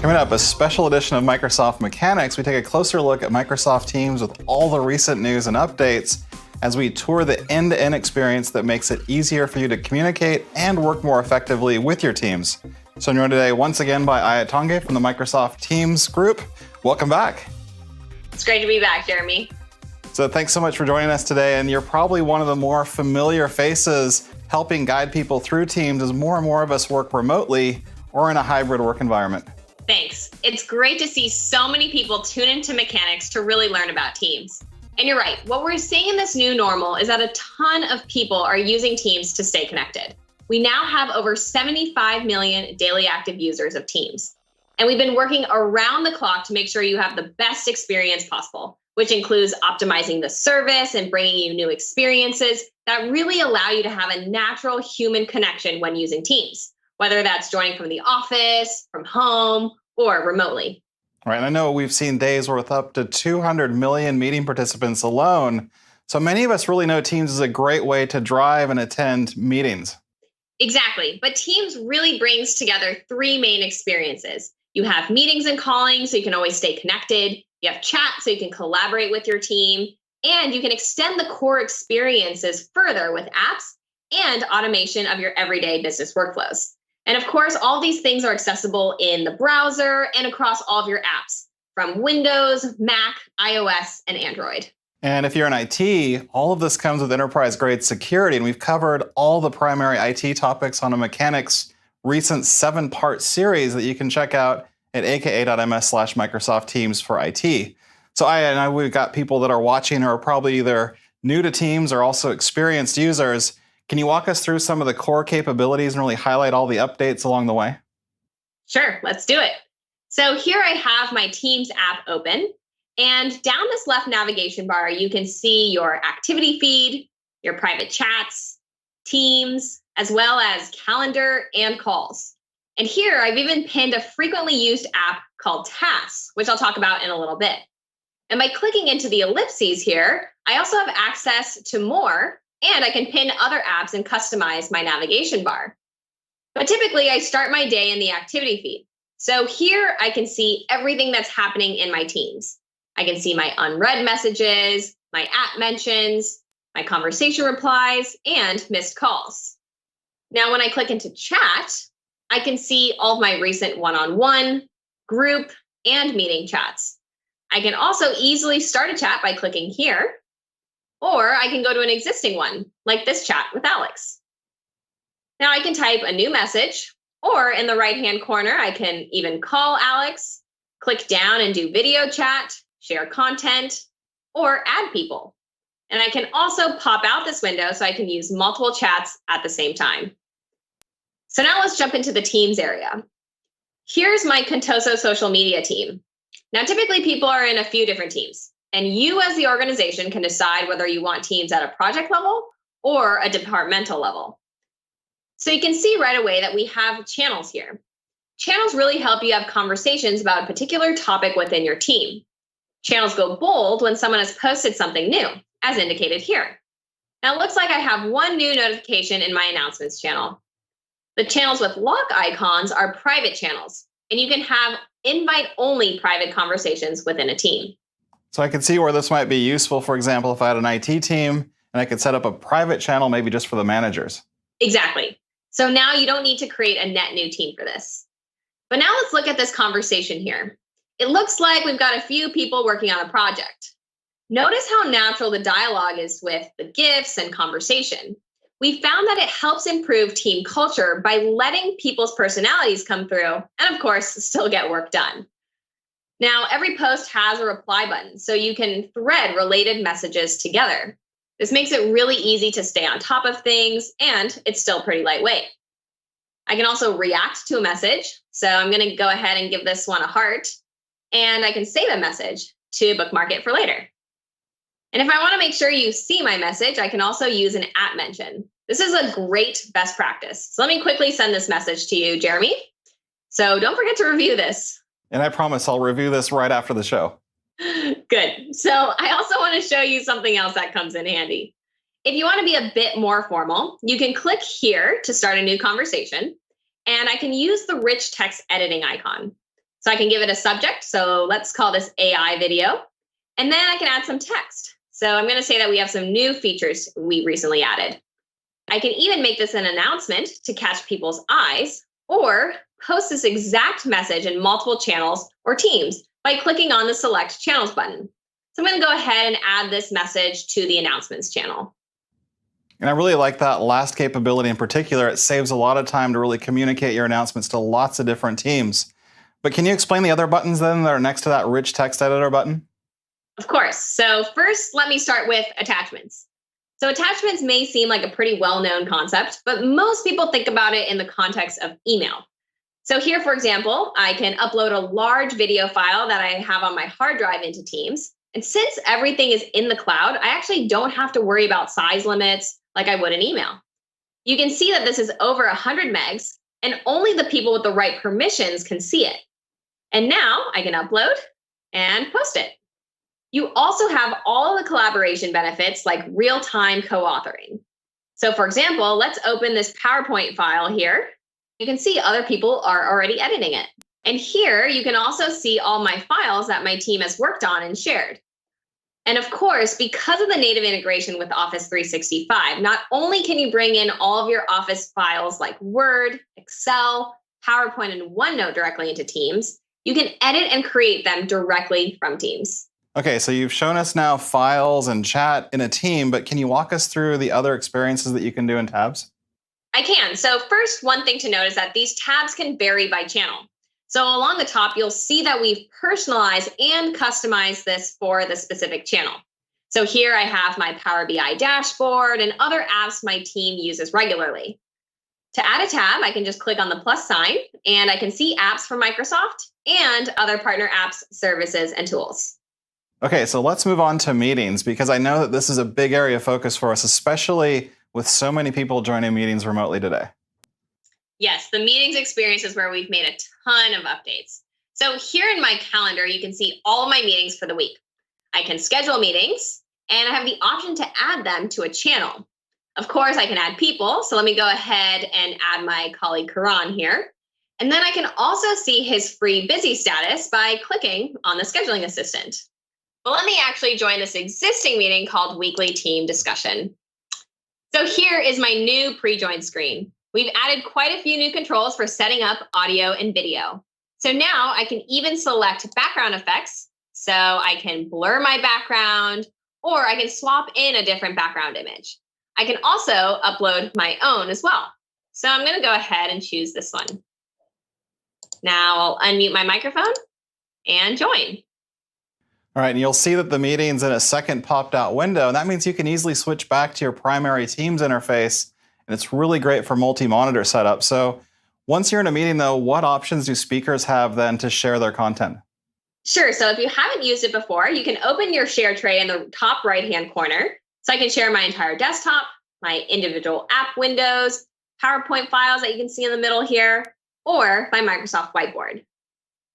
Coming up, a special edition of Microsoft Mechanics. We take a closer look at Microsoft Teams with all the recent news and updates as we tour the end-to-end experience that makes it easier for you to communicate and work more effectively with your teams. So I'm joined today once again by Aya Tonge from the Microsoft Teams group. Welcome back. It's great to be back, Jeremy. So thanks so much for joining us today. And you're probably one of the more familiar faces helping guide people through Teams as more and more of us work remotely or in a hybrid work environment. Thanks. It's great to see so many people tune into Mechanics to really learn about Teams. And you're right, what we're seeing in this new normal is that a ton of people are using Teams to stay connected. We now have over 75 million daily active users of Teams. And we've been working around the clock to make sure you have the best experience possible, which includes optimizing the service and bringing you new experiences that really allow you to have a natural human connection when using Teams, whether that's joining from the office, from home, or remotely. Right, and I know we've seen days with up to 200 million meeting participants alone. So many of us really know Teams is a great way to drive and attend meetings. Exactly, but Teams really brings together three main experiences. You have meetings and calling, so you can always stay connected. You have chat, so you can collaborate with your team. And you can extend the core experiences further with apps and automation of your everyday business workflows. And of course, all these things are accessible in the browser and across all of your apps from Windows, Mac, iOS, and Android. And if you're in IT, all of this comes with enterprise-grade security. And we've covered all the primary IT topics on a Mechanics recent 7-part series that you can check out at aka.ms/Microsoft Teams for IT. So I know we've got people that are watching who are probably either new to Teams or also experienced users. Can you walk us through some of the core capabilities and really highlight all the updates along the way? Sure, let's do it. So here I have my Teams app open, and down this left navigation bar, you can see your activity feed, your private chats, Teams, as well as calendar and calls. And here I've even pinned a frequently used app called Tasks, which I'll talk about in a little bit. And by clicking into the ellipses here, I also have access to more, and I can pin other apps and customize my navigation bar. But typically, I start my day in the activity feed. So here I can see everything that's happening in my Teams. I can see my unread messages, my app mentions, my conversation replies, and missed calls. Now, when I click into chat, I can see all of my recent one-on-one, group, and meeting chats. I can also easily start a chat by clicking here, or I can go to an existing one, like this chat with Alex. Now I can type a new message, or in the right-hand corner, I can even call Alex, click down and do video chat, share content, or add people. And I can also pop out this window so I can use multiple chats at the same time. So now let's jump into the Teams area. Here's my Contoso social media team. Now, typically people are in a few different teams, and you as the organization can decide whether you want teams at a project level or a departmental level. So you can see right away that we have channels here. Channels really help you have conversations about a particular topic within your team. Channels go bold when someone has posted something new, as indicated here. Now it looks like I have one new notification in my announcements channel. The channels with lock icons are private channels, and you can have invite-only private conversations within a team. So I can see where this might be useful, for example, if I had an IT team and I could set up a private channel maybe just for the managers. Exactly. So now you don't need to create a net new team for this. But now let's look at this conversation here. It looks like we've got a few people working on a project. Notice how natural the dialogue is with the GIFs and conversation. We found that it helps improve team culture by letting people's personalities come through and, of course, still get work done. Now, every post has a reply button, so you can thread related messages together. This makes it really easy to stay on top of things, and it's still pretty lightweight. I can also react to a message, so I'm going to go ahead and give this one a heart, and I can save a message to bookmark it for later. And if I want to make sure you see my message, I can also use an at mention. This is a great best practice. So let me quickly send this message to you, Jeremy. So don't forget to review this. And I promise I'll review this right after the show. Good. So I also want to show you something else that comes in handy. If you want to be a bit more formal, you can click here to start a new conversation, and I can use the rich text editing icon. So I can give it a subject. So let's call this AI video. And then I can add some text. So I'm going to say that we have some new features we recently added. I can even make this an announcement to catch people's eyes, or post this exact message in multiple channels or teams by clicking on the Select Channels button. So I'm going to go ahead and add this message to the announcements channel. And I really like that last capability in particular. It saves a lot of time to really communicate your announcements to lots of different teams. But can you explain the other buttons then that are next to that rich text editor button? Of course. So first, let me start with attachments. So attachments may seem like a pretty well-known concept, but most people think about it in the context of email. So here, for example, I can upload a large video file that I have on my hard drive into Teams. And since everything is in the cloud, I actually don't have to worry about size limits like I would in email. You can see that this is over 100 megs, and only the people with the right permissions can see it. And now I can upload and post it. You also have all the collaboration benefits like real-time co-authoring. So for example, let's open this PowerPoint file here. You can see other people are already editing it. And here you can also see all my files that my team has worked on and shared. And of course, because of the native integration with Office 365, not only can you bring in all of your Office files like Word, Excel, PowerPoint, and OneNote directly into Teams, you can edit and create them directly from Teams. Okay, so you've shown us now files and chat in a team, but can you walk us through the other experiences that you can do in tabs? I can. So first, one thing to note is that these tabs can vary by channel. So along the top, you'll see that we've personalized and customized this for the specific channel. So here I have my Power BI dashboard and other apps my team uses regularly. To add a tab, I can just click on the plus sign, and I can see apps from Microsoft and other partner apps, services, and tools. Okay, so let's move on to meetings, because I know that this is a big area of focus for us, especially with so many people joining meetings remotely today. Yes, the meetings experience is where we've made a ton of updates. So here in my calendar, you can see all of my meetings for the week. I can schedule meetings, and I have the option to add them to a channel. Of course, I can add people. So let me go ahead and add my colleague Karan here. And then I can also see his free busy status by clicking on the scheduling assistant. But let me actually join this existing meeting called Weekly Team Discussion. So here is my new pre-join screen. We've added quite a few new controls for setting up audio and video. So now I can even select background effects. So I can blur my background, or I can swap in a different background image. I can also upload my own as well. So I'm going to go ahead and choose this one. Now I'll unmute my microphone and join. All right, and you'll see that the meeting's in a second popped out window, and that means you can easily switch back to your primary Teams interface, and it's really great for multi-monitor setup. So once you're in a meeting though, what options do speakers have then to share their content? Sure, so if you haven't used it before, you can open your share tray in the top right-hand corner. So I can share my entire desktop, my individual app windows, PowerPoint files that you can see in the middle here, or my Microsoft Whiteboard.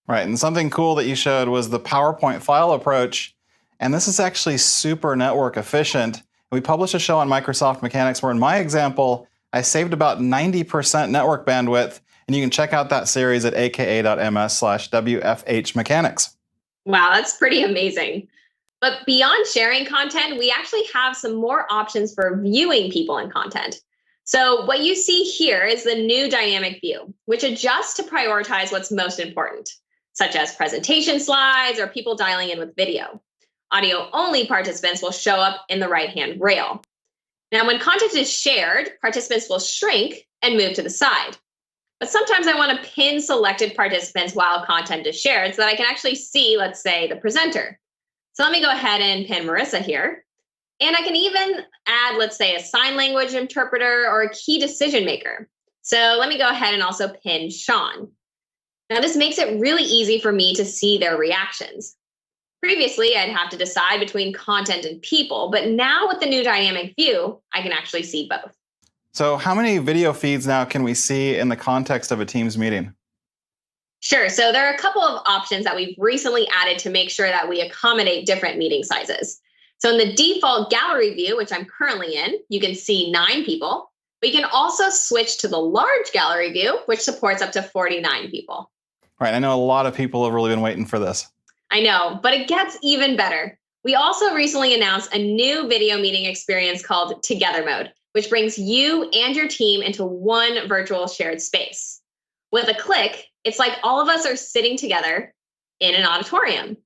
Right, and something cool that you showed was the PowerPoint file approach, and this is actually super network efficient. We published a show on Microsoft Mechanics where in my example, I saved about 90% network bandwidth, and you can check out that series at aka.ms/WFH Mechanics. Wow, that's pretty amazing. But beyond sharing content, we actually have some more options for viewing people and content. So what you see here is the new dynamic view, which adjusts to prioritize what's most important, such as presentation slides or people dialing in with video. Audio-only participants will show up in the right-hand rail. Now, when content is shared, participants will shrink and move to the side. But sometimes I want to pin selected participants while content is shared so that I can actually see, let's say, the presenter. So let me go ahead and pin Marissa here. And I can even add, let's say, a sign language interpreter or a key decision maker. So let me go ahead and also pin Sean. Now, this makes it really easy for me to see their reactions. Previously, I'd have to decide between content and people, but now with the new dynamic view, I can actually see both. So how many video feeds now can we see in the context of a Teams meeting? Sure. So there are a couple of options that we've recently added to make sure that we accommodate different meeting sizes. So in the default gallery view, which I'm currently in, you can see 9 people, but you can also switch to the large gallery view, which supports up to 49 people. Right, I know a lot of people have really been waiting for this. I know, but it gets even better. We also recently announced a new video meeting experience called Together Mode, which brings you and your team into one virtual shared space. With a click, it's like all of us are sitting together in an auditorium.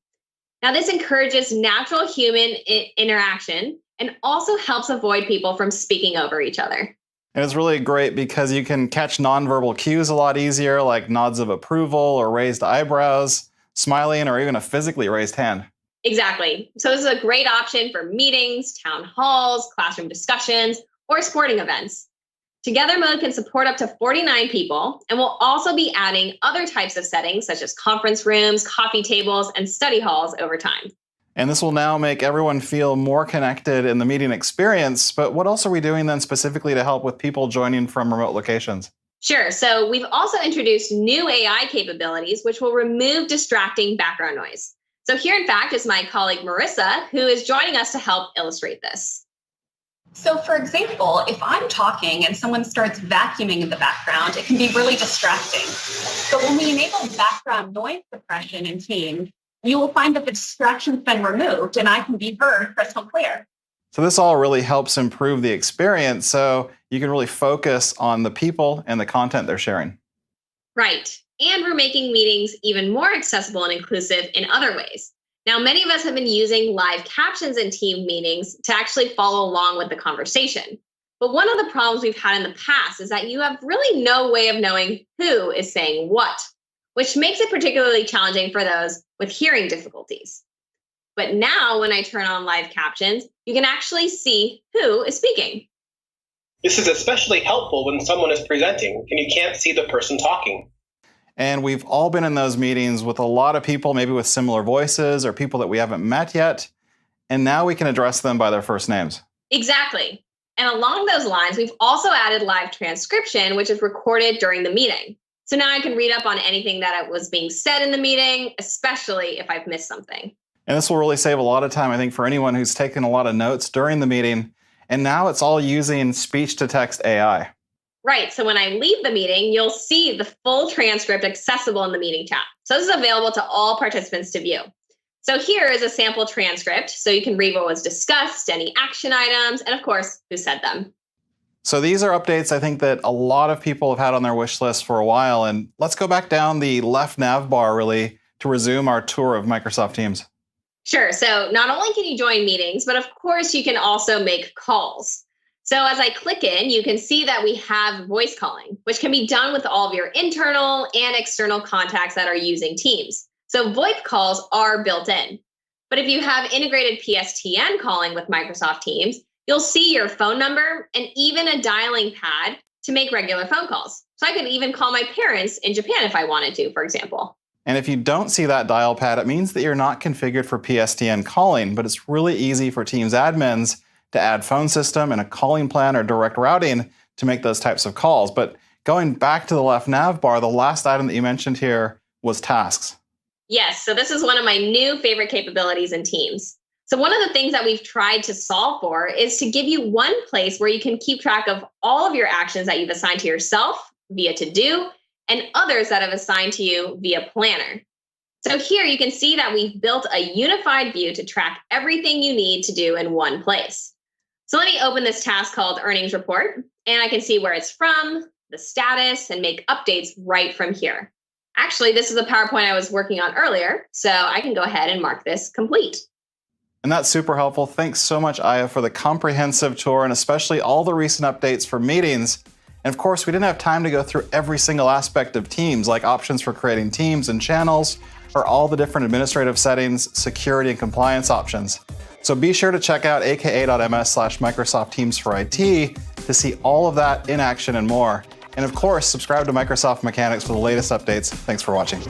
Now, this encourages natural human interaction and also helps avoid people from speaking over each other. And it's really great because you can catch nonverbal cues a lot easier, like nods of approval or raised eyebrows, smiling, or even a physically raised hand. Exactly. So this is a great option for meetings, town halls, classroom discussions, or sporting events. Together Mode can support up to 49 people, and we'll also be adding other types of settings such as conference rooms, coffee tables, and study halls over time. And this will now make everyone feel more connected in the meeting experience. But what else are we doing then specifically to help with people joining from remote locations? Sure. So we've also introduced new AI capabilities, which will remove distracting background noise. So here, in fact, is my colleague Marissa, who is joining us to help illustrate this. So for example, if I'm talking and someone starts vacuuming in the background, it can be really distracting. But when we enable background noise suppression in Teams, you will find that the distraction's been removed and I can be heard crystal clear. So this all really helps improve the experience so you can really focus on the people and the content they're sharing. Right. And we're making meetings even more accessible and inclusive in other ways. Now, many of us have been using live captions in team meetings to actually follow along with the conversation. But one of the problems we've had in the past is that you have really no way of knowing who is saying what, which makes it particularly challenging for those with hearing difficulties. But now when I turn on live captions, you can actually see who is speaking. This is especially helpful when someone is presenting and you can't see the person talking. And we've all been in those meetings with a lot of people, maybe with similar voices or people that we haven't met yet. And now we can address them by their first names. Exactly. And along those lines, we've also added live transcription, which is recorded during the meeting. So now I can read up on anything that was being said in the meeting, especially if I've missed something. And this will really save a lot of time, I think, for anyone who's taken a lot of notes during the meeting. And now it's all using speech-to-text AI. Right. So when I leave the meeting, you'll see the full transcript accessible in the meeting chat. So this is available to all participants to view. So here is a sample transcript, so you can read what was discussed, any action items, and of course, who said them. So these are updates I think that a lot of people have had on their wish list for a while. And let's go back down the left nav bar really to resume our tour of Microsoft Teams. Sure. So not only can you join meetings, but of course you can also make calls. So as I click in, you can see that we have voice calling, which can be done with all of your internal and external contacts that are using Teams. So VoIP calls are built in. But if you have integrated PSTN calling with Microsoft Teams, you'll see your phone number and even a dialing pad to make regular phone calls. So I could even call my parents in Japan if I wanted to, for example. And if you don't see that dial pad, it means that you're not configured for PSTN calling, but it's really easy for Teams admins to add phone system and a calling plan or direct routing to make those types of calls. But going back to the left nav bar, the last item that you mentioned here was tasks. Yes, so this is one of my new favorite capabilities in Teams. So one of the things that we've tried to solve for is to give you one place where you can keep track of all of your actions that you've assigned to yourself via To-Do and others that have assigned to you via Planner. So here you can see that we've built a unified view to track everything you need to do in one place. So let me open this task called Earnings Report, and I can see where it's from, the status, and make updates right from here. Actually, this is a PowerPoint I was working on earlier, so I can go ahead and mark this complete. And that's super helpful. Thanks so much, Aya, for the comprehensive tour and especially all the recent updates for meetings. And of course, we didn't have time to go through every single aspect of Teams, like options for creating teams and channels, or all the different administrative settings, security and compliance options. So be sure to check out aka.ms/Microsoft Teams for IT to see all of that in action and more. And of course, subscribe to Microsoft Mechanics for the latest updates. Thanks for watching.